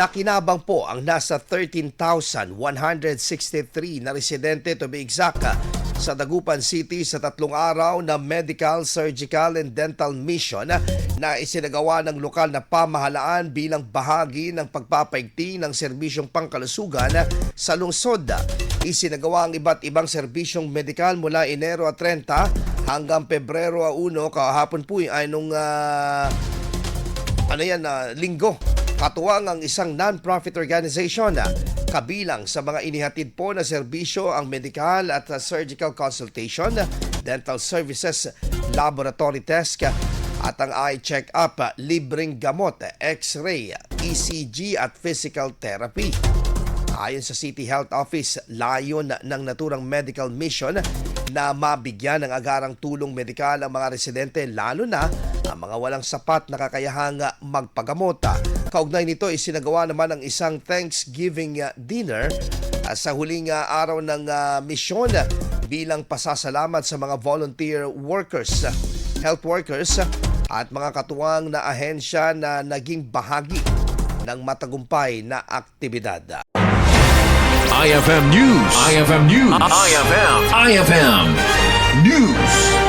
Nakinabang po ang nasa 13,163 na residente to be exact sa Dagupan City sa 3 araw na medical, surgical and dental mission na isinagawa ng lokal na pamahalaan bilang bahagi ng pagpapaigting ng serbisyong pangkalusugan sa lungsod. Isinagawa ang iba't ibang serbisyong medikal mula Enero 30 hanggang Pebrero 1 kahapon po ay nung linggo. Katuwang ang isang non-profit organization na kabilang sa mga inihatid po na serbisyo ang medical at surgical consultation, dental services, laboratory test at ang eye check-up, libreng gamot, x-ray, ECG at physical therapy. Ayon sa City Health Office, layon ng naturang medical mission na mabigyan ng agarang tulong medikal ang mga residente lalo na ang mga walang sapat na kakayahang magpagamot. Kaugnay nito, isinagawa naman ang isang Thanksgiving dinner sa huling araw ng misyon bilang pasasalamat sa mga volunteer workers, health workers at mga katuwang na ahensya na naging bahagi ng matagumpay na aktibidad. IFM News. IFM News. IFM News.